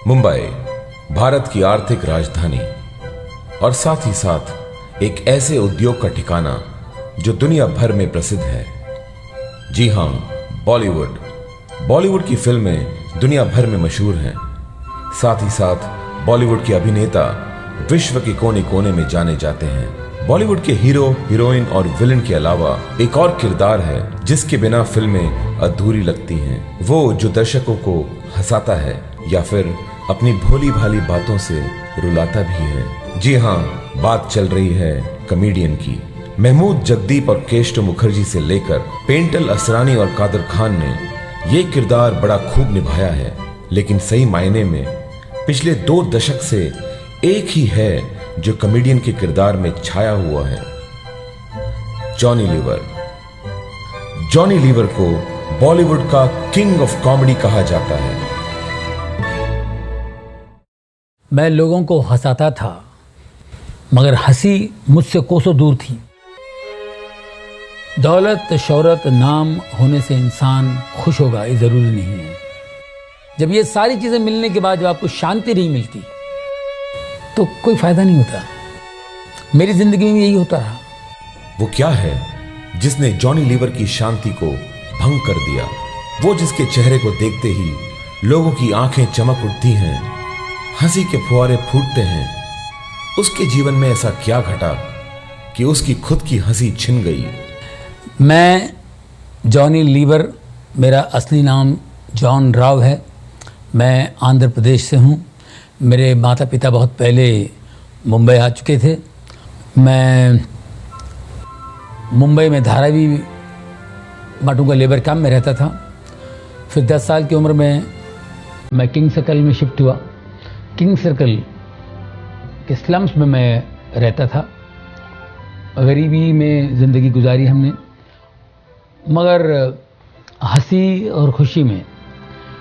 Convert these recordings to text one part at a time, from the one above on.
मुंबई भारत की आर्थिक राजधानी और साथ ही साथ एक ऐसे उद्योग का ठिकाना जो दुनिया भर में प्रसिद्ध है। जी हां, बॉलीवुड की फिल्में दुनिया भर में मशहूर हैं। साथ ही साथ बॉलीवुड के अभिनेता विश्व के कोने कोने में जाने जाते हैं। बॉलीवुड के हीरो, हीरोइन और विलन के अलावा एक और किरदार है जिसके बिना फिल्में अधूरी लगती हैं। वो जो दर्शकों को हंसाता है या फिर अपनी भोली भाली बातों से रुलाता भी है। जी हां, बात चल रही है कॉमेडियन की। महमूद जगदीप और केशव मुखर्जी से लेकर पेंटल असरानी और कादर खान ने ये किरदार बड़ा खूब निभाया है। लेकिन सही मायने में पिछले 2 दशक से एक ही है जो कॉमेडियन के किरदार में छाया हुआ है, जॉनी लीवर। जॉनी लीवर को बॉलीवुड का किंग ऑफ कॉमेडी कहा जाता है। मैं लोगों को हंसाता था मगर हंसी मुझसे कोसों दूर थी। दौलत, शोहरत, नाम होने से इंसान खुश होगा ये जरूरी नहीं है। जब ये सारी चीजें मिलने के बाद जब आपको शांति नहीं मिलती तो कोई फायदा नहीं होता। मेरी जिंदगी में यही होता रहा। वो क्या है जिसने जॉनी लीवर की शांति को भंग कर दिया? वो जिसके चेहरे को देखते ही लोगों की आंखें चमक उठती हैं, हंसी के फुहारे फूटते हैं। उसके जीवन में ऐसा क्या घटा कि उसकी खुद की हंसी छिन गई? मैं जॉनी लीवर, मेरा असली नाम जॉन राव है। मैं आंध्र प्रदेश से हूँ। मेरे माता पिता बहुत पहले मुंबई आ चुके थे। मैं मुंबई में धारावी बाटू का लेबर कैंप में रहता था। फिर 10 साल की उम्र में मैं किंग सर्कल में शिफ्ट हुआ। किंग सर्कल के स्लम्स में मैं रहता था। गरीबी में ज़िंदगी गुजारी हमने, मगर हंसी और खुशी में।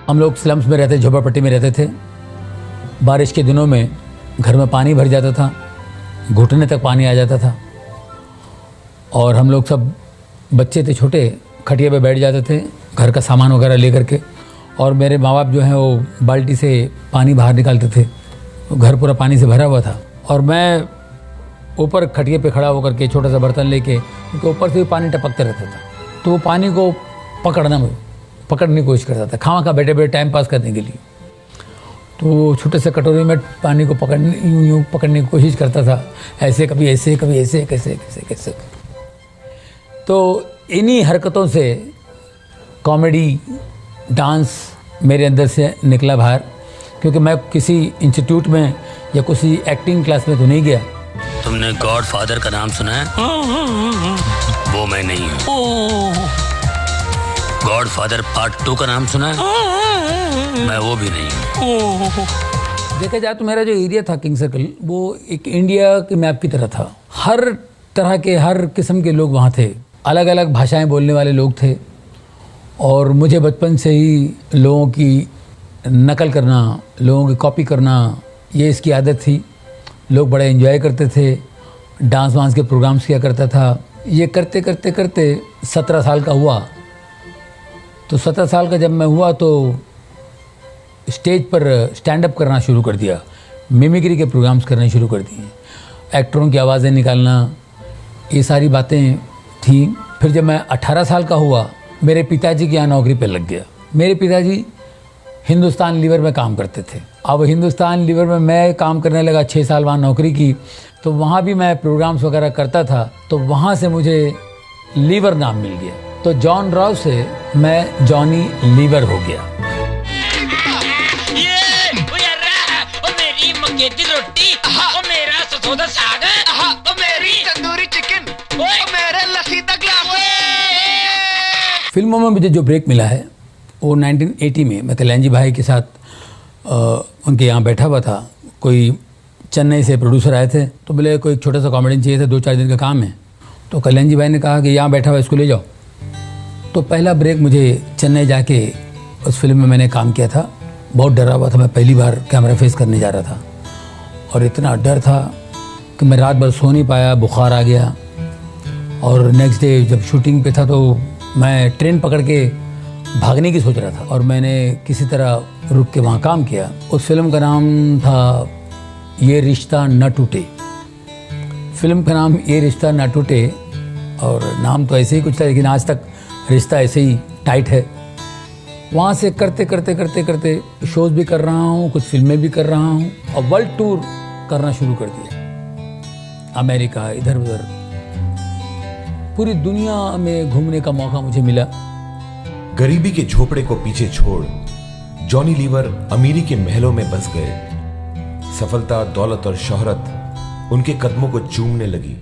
हम लोग स्लम्स में रहते, झोपड़पट्टी में रहते थे। बारिश के दिनों में घर में पानी भर जाता था, घुटने तक पानी आ जाता था और हम लोग सब बच्चे थे छोटे, खटिया पे बैठ जाते थे घर का सामान वगैरह लेकर के। और मेरे माँ बाप जो हैं वो बाल्टी से पानी बाहर निकालते थे। घर पूरा पानी से भरा हुआ था और मैं ऊपर खटिए पे खड़ा होकर के छोटा सा बर्तन लेके, क्योंकि ऊपर से भी पानी टपकता रहता था, तो वो पानी को पकड़ने की कोशिश करता था, खामा खा बैठे बैठे टाइम पास करने के लिए। तो छोटे से कटोरे में पानी को पकड़ने की कोशिश करता था, ऐसे कभी ऐसे कभी ऐसे, कैसे। तो इन्हीं हरकतों से कॉमेडी, डांस मेरे अंदर से निकला बाहर। क्योंकि मैं किसी इंस्टीट्यूट में या किसी एक्टिंग क्लास में तो नहीं गया। तुमने गॉड फादर का नाम सुना है? वो मैं नहीं हूँ। गॉड फादर पार्ट 2 का नाम सुना है? मैं वो भी नहीं हूँ। देखा जाए तो मेरा जो एरिया था किंग सर्कल, वो एक इंडिया के मैप की तरह था। हर तरह के, हर किस्म के लोग वहाँ थे। अलग अलग भाषाएं बोलने वाले लोग थे और मुझे बचपन से ही लोगों की नकल करना, लोगों की कॉपी करना, ये इसकी आदत थी। लोग बड़ा एंजॉय करते थे, डांस वांस के प्रोग्राम्स किया करता था। ये करते करते करते 17 साल का हुआ। तो 17 साल का जब मैं हुआ तो स्टेज पर स्टैंड अप करना शुरू कर दिया, मिमिक्री के प्रोग्राम्स करने शुरू कर दिए, एक्टरों की आवाज़ें निकालना, ये सारी बातें थी। फिर जब मैं 18 साल का हुआ, मेरे पिताजी की यहाँ नौकरी पर लग गया। मेरे पिताजी हिंदुस्तान लीवर में काम करते थे। अब हिंदुस्तान लीवर में मैं काम करने लगा, 6 साल वहाँ नौकरी की। तो वहाँ भी मैं प्रोग्राम्स वगैरह करता था, तो वहाँ से मुझे लीवर नाम मिल गया। तो जॉन राव से मैं जॉनी लीवर हो गया। मेरी मक्के की रोटी, मेरा सरसों साग, मेरी तंदूरी चिकन, मेरे लस्सी का ग्लास। फिल्मों में मुझे जो ब्रेक मिला है वो 1980 में मैं कल्याण जी भाई के साथ उनके यहाँ बैठा हुआ था। कोई चेन्नई से प्रोड्यूसर आए थे, तो बोले कोई छोटा सा कॉमेडियन चाहिए था, 2-4 दिन का काम है। तो कल्याण जी भाई ने कहा कि यहाँ बैठा हुआ इसको ले जाओ। तो पहला ब्रेक मुझे चेन्नई जाके उस फिल्म में मैंने काम किया था। बहुत डरा हुआ था, मैं पहली बार कैमरा फेस करने जा रहा था और इतना डर था कि मैं रात भर सो नहीं पाया, बुखार आ गया। और नेक्स्ट डे जब शूटिंग पे था तो मैं ट्रेन पकड़ के भागने की सोच रहा था और मैंने किसी तरह रुक के वहाँ काम किया। उस फिल्म का नाम था ये रिश्ता न टूटे। फिल्म का नाम ये रिश्ता न टूटे, और नाम तो ऐसे ही कुछ था, लेकिन आज तक रिश्ता ऐसे ही टाइट है। वहाँ से करते करते करते करते शोज़ भी कर रहा हूँ, कुछ फिल्में भी कर रहा हूँ, और वर्ल्ड टूर करना शुरू कर दिया। अमेरिका, इधर उधर पूरी दुनिया में घूमने का मौका मुझे मिला। गरीबी के झोपड़े को पीछे छोड़ जॉनी लीवर अमीरी के महलों में बस गए। सफलता, दौलत और शोहरत उनके कदमों को चूमने लगी।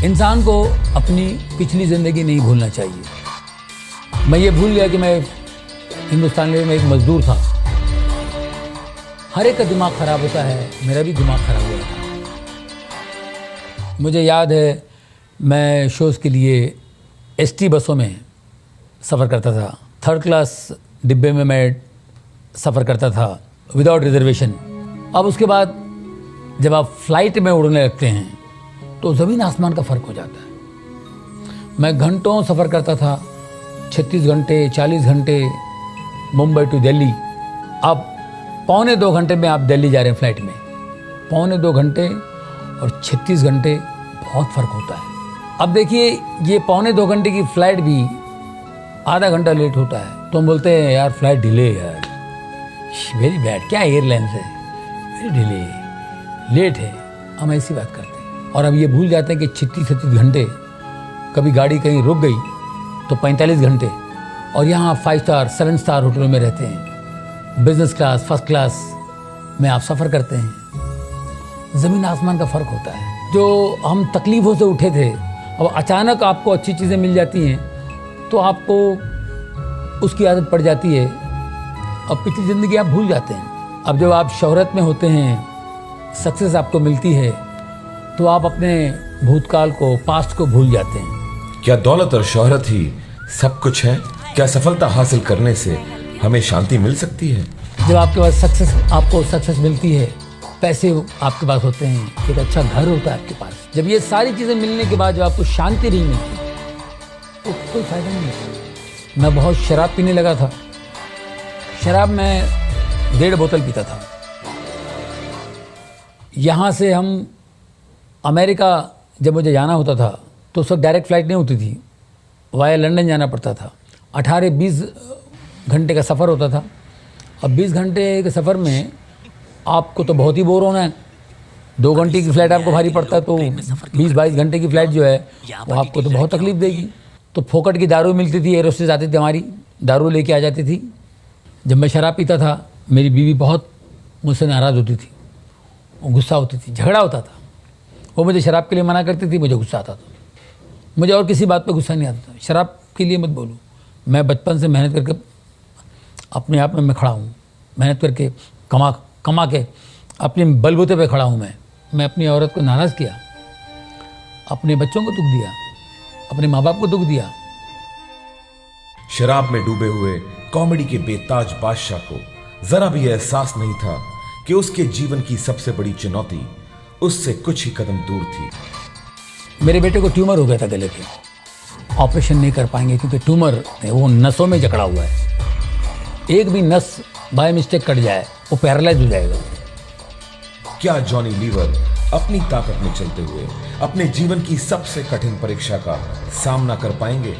इंसान को अपनी पिछली ज़िंदगी नहीं भूलना चाहिए। मैं ये भूल गया कि मैं हिंदुस्तान में एक मजदूर था। हर एक का दिमाग ख़राब होता है, मेरा भी दिमाग ख़राब हुआ था। मुझे याद है मैं शोज़ के लिए एसटी बसों में सफ़र करता था। 3rd क्लास डिब्बे में मैं सफ़र करता था विदाउट रिजर्वेशन। अब उसके बाद जब आप फ्लाइट में उड़ने लगते हैं तो ज़मीन आसमान का फ़र्क हो जाता है। मैं घंटों सफ़र करता था, 36 घंटे, 40 घंटे, मुंबई टू दिल्ली। अब पौने 2 घंटे में आप दिल्ली जा रहे हैं फ्लाइट में। पौने 2 घंटे और 36 घंटे, बहुत फ़र्क होता है। अब देखिए, ये पौने 2 घंटे की फ़्लाइट भी आधा घंटा लेट होता है तो हम बोलते हैं यार फ्लाइट डिले यार, वेरी बैड, क्या एयरलाइंस है, वेरी डिले, लेट है। हम ऐसी बात करते हैं और अब ये भूल जाते हैं कि 36-37 घंटे, कभी गाड़ी कहीं रुक गई तो 45 घंटे, और यहाँ 5 स्टार 7 स्टार होटलों में रहते हैं, बिजनेस क्लास, फर्स्ट क्लास में आप सफ़र करते हैं। ज़मीन आसमान का फ़र्क होता है। जो हम तकलीफ़ों से उठे थे, अब अचानक आपको अच्छी चीज़ें मिल जाती हैं तो आपको उसकी आदत पड़ जाती है। अब पिछली ज़िंदगी आप भूल जाते हैं। अब जब आप शोहरत में होते हैं, सक्सेस आपको मिलती है, तो आप अपने भूतकाल को, पास्ट को भूल जाते हैं। क्या दौलत और शोहरत ही सब कुछ है? क्या सफलता हासिल करने से हमें शांति मिल सकती है? जब आपके पास आपको सक्सेस मिलती है, पैसे आपके पास होते हैं, एक अच्छा घर होता है आपके पास, जब ये सारी चीज़ें मिलने के बाद जब आपको शांति नहीं मिलती तो कोई फ़ायदा नहीं है। मैं बहुत शराब पीने लगा था। शराब मैं 1.5 बोतल पीता था। यहाँ से हम अमेरिका जब मुझे जाना होता था तो उस वक्त डायरेक्ट फ़्लाइट नहीं होती थी, वाया लंदन जाना पड़ता था। 18-20 घंटे का सफ़र होता था। अब 20 घंटे के सफ़र में आपको तो बहुत ही बोर होना है। 2 घंटे की फ़्लाइट आपको भारी पड़ता है, तो 20-22 घंटे की फ़्लाइट जो है वो आपको तो बहुत तकलीफ़ देगी। तो फोकट की दारू मिलती थी, एरोस्टेज आती थी हमारी, दारू लेके आ जाती थी। जब मैं शराब पीता था, मेरी बीवी बहुत मुझसे नाराज़ होती थी, वो गुस्सा होती थी, झगड़ा होता था। वो मुझे शराब के लिए मना करती थी, मुझे गुस्सा आता था। मुझे और किसी बात पे गुस्सा नहीं आता था। शराब के लिए मत बोलो। मैं बचपन से मेहनत करके अपने आप में मैं खड़ा हूँ, मेहनत करके कमा के अपने बलबूते पे खड़ा हूँ। मैं अपनी औरत को नाराज़ किया, अपने बच्चों को दुख दिया, अपने माँ बाप को दुख दिया। शराब में डूबे हुए कॉमेडी के बेताज बादशाह को जरा भी एहसास नहीं था कि उसके जीवन की सबसे बड़ी चुनौती उससे कुछ ही कदम दूर थी। मेरे बेटे को ट्यूमर हो गया था गले पे। ऑपरेशन नहीं कर पाएंगे क्योंकि ट्यूमर है, वो नसों में जकड़ा हुआ है। एक भी नस बाय मिस्टेक कट जाए वो पैरालाइज हो जाएगा। क्या जॉनी लीवर अपनी ताकत में चलते हुए अपने जीवन की सबसे कठिन परीक्षा का सामना कर पाएंगे?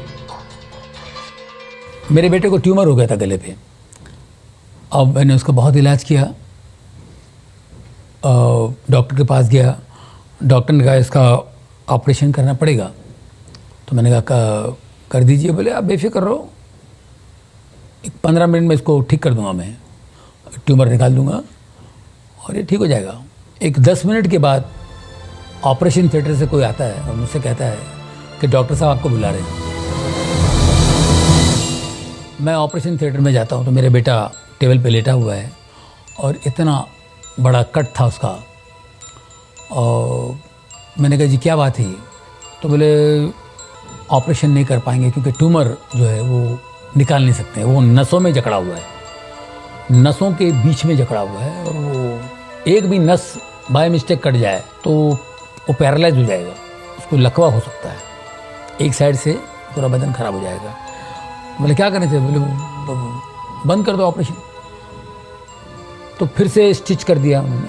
मेरे बेटे को ट्यूमर हो गया था गले पे। अब मैंने उसका बहुत इलाज किया, डॉक्टर के पास गया। डॉक्टर ने कहा इसका ऑपरेशन करना पड़ेगा। तो मैंने कहा कर दीजिए। बोले आप बेफिक्र रहो, 15 मिनट में इसको ठीक कर दूंगा, मैं ट्यूमर निकाल दूंगा और ये ठीक हो जाएगा। एक 10 मिनट के बाद ऑपरेशन थिएटर से कोई आता है और मुझसे कहता है कि डॉक्टर साहब आपको बुला रहे हैं। मैं ऑपरेशन थिएटर में जाता हूँ तो मेरा बेटा टेबल पे लेटा हुआ है और इतना बड़ा कट था उसका। और मैंने कहा जी क्या बात है? तो बोले ऑपरेशन नहीं कर पाएंगे क्योंकि ट्यूमर जो है वो निकाल नहीं सकते, वो नसों में जकड़ा हुआ है, नसों के बीच में जकड़ा हुआ है, और वो एक भी नस बाय मिस्टेक कट जाए तो वो पैरालाइज हो जाएगा, उसको लकवा हो सकता है, एक साइड से पूरा बदन खराब हो जाएगा। बोले क्या करना चाहिए? बोले बंद कर दो ऑपरेशन। तो फिर से स्टिच कर दिया उन्होंने,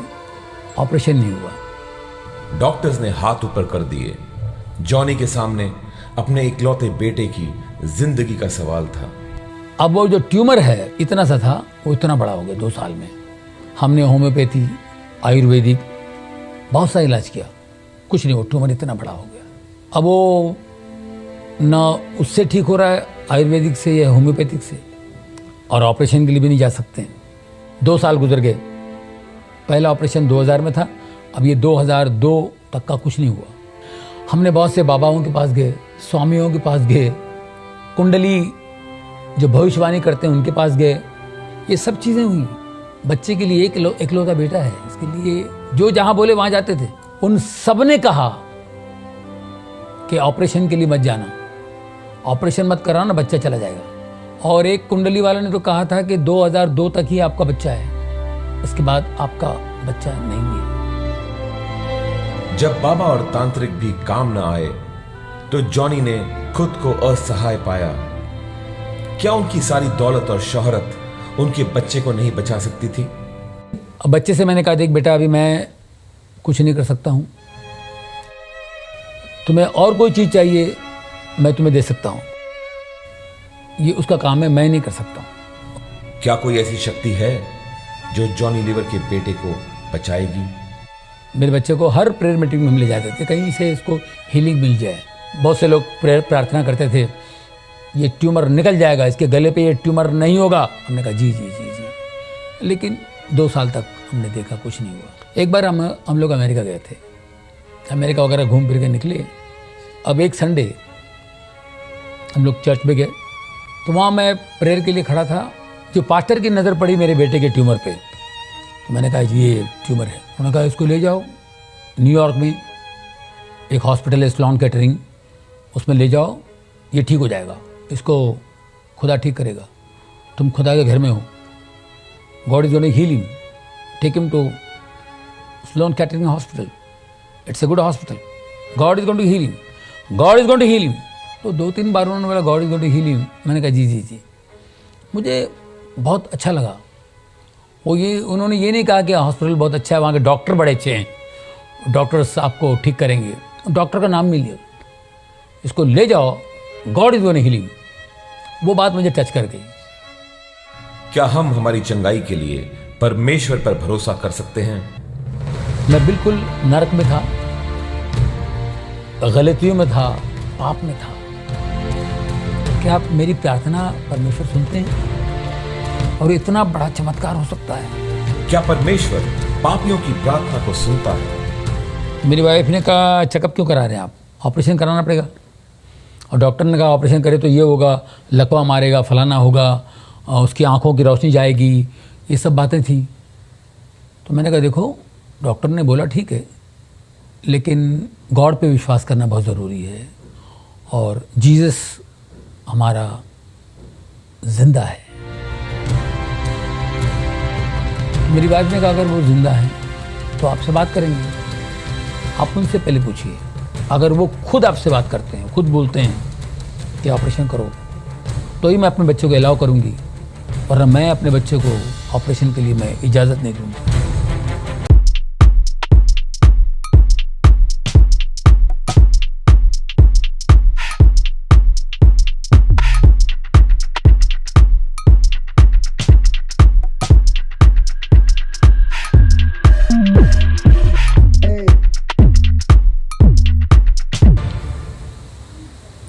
ऑपरेशन नहीं हुआ। डॉक्टर्स ने हाथ ऊपर कर दिए। जॉनी के सामने अपने इकलौते बेटे की जिंदगी का सवाल था। अब वो जो ट्यूमर है इतना सा था, वो इतना बड़ा हो गया 2 साल में। हमने होम्योपैथी, आयुर्वेदिक बहुत सा इलाज किया, कुछ नहीं, वो ट्यूमर इतना बड़ा हो गया। अब वो ना उससे ठीक हो रहा है आयुर्वेदिक से या होम्योपैथिक से, और ऑपरेशन के लिए भी नहीं जा सकते हैं। 2 साल गुजर गए। पहला ऑपरेशन 2000 में था, अब ये 2002 तक का कुछ नहीं हुआ। हमने बहुत से बाबाओं के पास गए, स्वामियों के पास गए, कुंडली जो भविष्यवाणी करते हैं उनके पास गए, ये सब चीज़ें हुई। बच्चे के लिए इकलौता बेटा है, इसके लिए जो जहाँ बोले वहाँ जाते थे। उन सब ने कहा कि ऑपरेशन के लिए मत जाना, ऑपरेशन मत कराना, बच्चा चला जाएगा। और एक कुंडली वाले ने तो कहा था कि 2002 तक ही आपका बच्चा है, उसके बाद आपका बच्चा नहीं है। जब बाबा और तांत्रिक भी काम न आए तो जॉनी ने खुद को असहाय पाया। क्या उनकी सारी दौलत और शोहरत उनके बच्चे को नहीं बचा सकती थी? अब बच्चे से मैंने कहा, देख बेटा, अभी मैं कुछ नहीं कर सकता हूँ, तुम्हें और कोई चीज़ चाहिए मैं तुम्हें दे सकता हूँ, ये उसका काम है, मैं नहीं कर सकता हूँ। क्या कोई ऐसी शक्ति है जो जॉनी लीवर के बेटे को बचाएगी? मेरे बच्चे को हर प्रेयर मीटिंग में हम ले जाते थे, कहीं से इसको हीलिंग मिल जाए। बहुत से लोग प्रेयर प्रार्थना करते थे, ये ट्यूमर निकल जाएगा, इसके गले पे ये ट्यूमर नहीं होगा। हमने कहा जी जी जी जी, लेकिन 2 साल तक हमने देखा कुछ नहीं हुआ। एक बार हम लोग अमेरिका गए थे, अमेरिका वगैरह घूम फिर के निकले। अब एक संडे हम लोग चर्च में गए, तो वहाँ मैं प्रेयर के लिए खड़ा था। जो पास्टर की नज़र पड़ी मेरे बेटे के ट्यूमर पे, तो मैंने कहा जी ये ट्यूमर है। उन्होंने कहा इसको ले जाओ, न्यूयॉर्क में एक हॉस्पिटल है स्लोन केटरिंग, उसमें ले जाओ, ये ठीक हो जाएगा, इसको खुदा ठीक करेगा, तुम खुदा के घर में हो, God is going to heal him, take him to Sloan Kettering hospital, it's a good hospital, God is going to heal him, God is going to heal him. तो 2-3 बार उन्होंने बोला God is going to heal him. मैंने कहा जी जी जी। मुझे बहुत अच्छा लगा। उन्होंने ये नहीं कहा कि हॉस्पिटल बहुत अच्छा है, वहाँ के डॉक्टर बड़े अच्छे हैं, डॉक्टर्स आपको ठीक करेंगे, डॉक्टर का नाम नहीं लिया, इसको ले जाओ, God is going to heal him. वो बात मुझे टच कर गई। क्या हम हमारी चंगाई के लिए परमेश्वर पर भरोसा कर सकते हैं? मैं बिल्कुल नरक में था, गलतियों में था, पाप में था। क्या आप मेरी प्रार्थना परमेश्वर सुनते हैं? और इतना बड़ा चमत्कार हो सकता है। क्या परमेश्वर पापियों की प्रार्थना को सुनता है? मेरी वाइफ ने कहा चेकअप क्यों करा रहे हैं आप, ऑपरेशन कराना पड़ेगा। और डॉक्टर ने कहा ऑपरेशन करे तो ये होगा, लकवा मारेगा, फलाना होगा, उसकी आंखों की रोशनी जाएगी, ये सब बातें थी। तो मैंने कहा देखो, डॉक्टर ने बोला ठीक है, लेकिन गॉड पे विश्वास करना बहुत ज़रूरी है, और जीसस हमारा जिंदा है। मेरी वाइफ ने कहा अगर वो जिंदा है तो आपसे बात करेंगे, आप उनसे पहले पूछिए। अगर वो खुद आपसे बात करते हैं, खुद बोलते हैं कि ऑपरेशन करो, तो ही मैं अपने बच्चे को अलाउ करूंगी, वरना मैं अपने बच्चे को ऑपरेशन के लिए मैं इजाज़त नहीं दूंगी।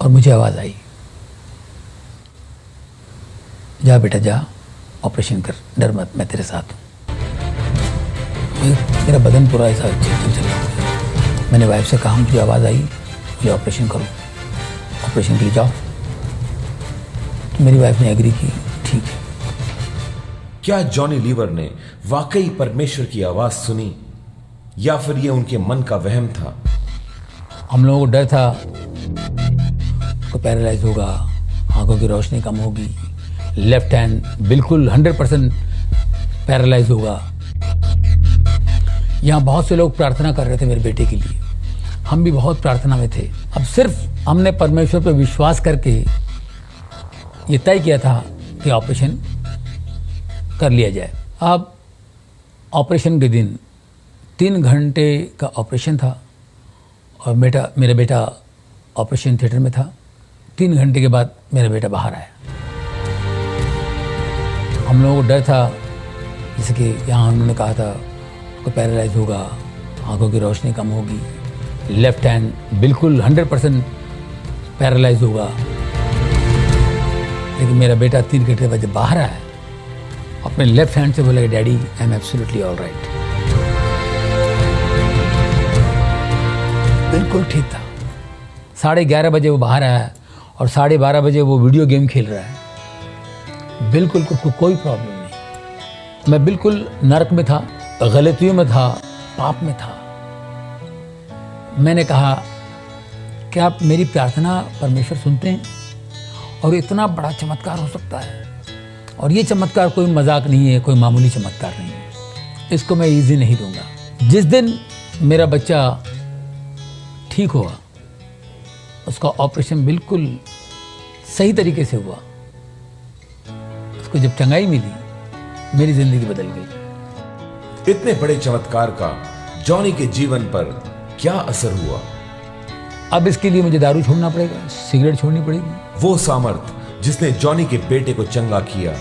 और मुझे आवाज़ आई, जा बेटा जा, ऑपरेशन कर, डर मत, मैं तेरे साथ हूँ। मेरा बदन पूरा ऐसा चल रहा। मैंने वाइफ से कहा मुझे आवाज़ आई, मुझे ऑपरेशन करो, ऑपरेशन के लिए जाओ। तो मेरी वाइफ ने एग्री की, ठीक है। क्या जॉनी लीवर ने वाकई परमेश्वर की आवाज़ सुनी, या फिर ये उनके मन का वहम था? हम लोगों को डर था को पैरालाइज होगा, आंखों की रोशनी कम होगी, लेफ्ट हैंड बिल्कुल 100% पैरालाइज होगा। यहाँ बहुत से लोग प्रार्थना कर रहे थे मेरे बेटे के लिए, हम भी बहुत प्रार्थना में थे। अब सिर्फ हमने परमेश्वर पर विश्वास करके ये तय किया था कि ऑपरेशन कर लिया जाए। अब ऑपरेशन के दिन 3 घंटे का ऑपरेशन था और मेरा बेटा ऑपरेशन थिएटर में था। 3 घंटे के बाद मेरा बेटा बाहर आया। हम लोगों को डर था, जैसे कि यहाँ उन्होंने कहा था उसको पैरालाइज होगा, आंखों की रोशनी कम होगी, लेफ्ट हैंड बिल्कुल 100% पैरालाइज होगा। लेकिन मेरा बेटा 3 घंटे बाद जब बाहर आया, अपने लेफ्ट हैंड से बोला, daddy I am absolutely all right. बिल्कुल ठीक था। 11:30 बजे वो बाहर आया और 12:30 बजे वो वीडियो गेम खेल रहा है। बिल्कुल कोई प्रॉब्लम नहीं। मैं बिल्कुल नरक में था, गलतियों में था, पाप में था। मैंने कहा कि आप मेरी प्रार्थना परमेश्वर सुनते हैं और इतना बड़ा चमत्कार हो सकता है, और ये चमत्कार कोई मजाक नहीं है, कोई मामूली चमत्कार नहीं है, इसको मैं इजी नहीं दूंगा। जिस दिन मेरा बच्चा ठीक हुआ, उसका ऑपरेशन बिल्कुल सही तरीके से हुआ, उसको जब चंगाई मिली, मेरी जिंदगी बदल गई। इतने बड़े चमत्कार का जॉनी के जीवन पर क्या असर हुआ? अब इसके लिए मुझे दारू छोड़ना पड़ेगा, सिगरेट छोड़नी पड़ेगी। वो सामर्थ जिसने जॉनी के बेटे को चंगा किया,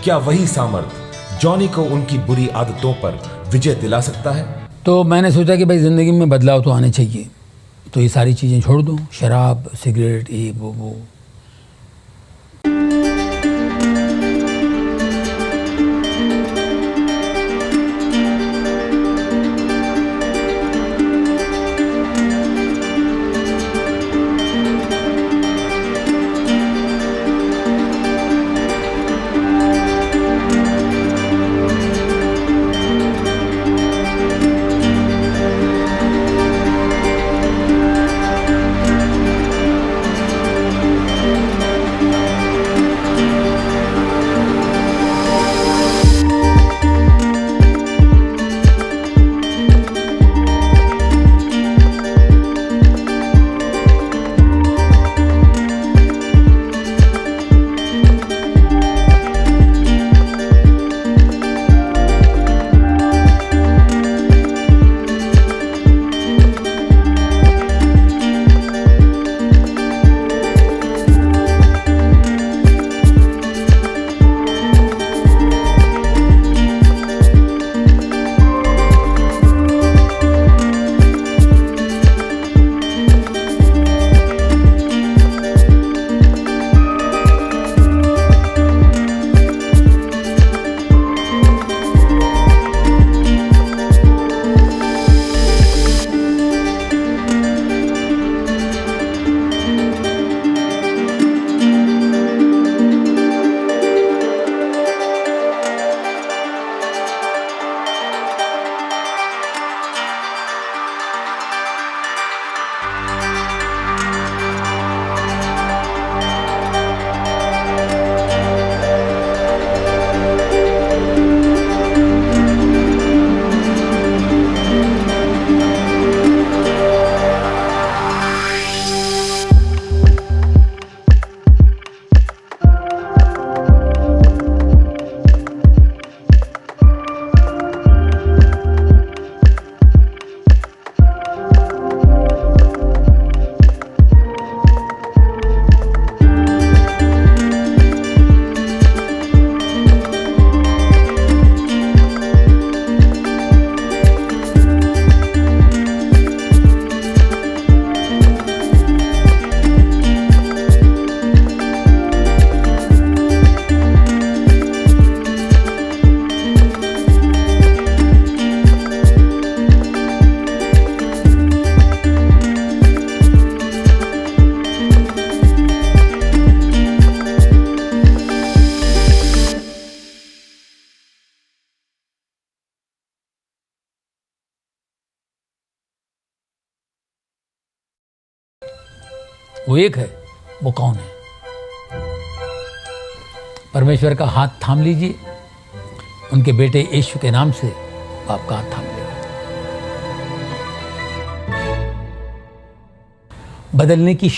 क्या वही सामर्थ जॉनी को उनकी बुरी आदतों पर विजय दिला सकता है? तो मैंने सोचा कि भाई जिंदगी में बदलाव तो आने चाहिए, तो ये सारी चीज़ें छोड़ दूँ, शराब, सिगरेट, ये वो। वो एक है, वो कौन है? परमेश्वर का हाथ थाम लीजिए, उनके बेटे यीशु के नाम से आपका हाथ थाम लेगा। बदलने की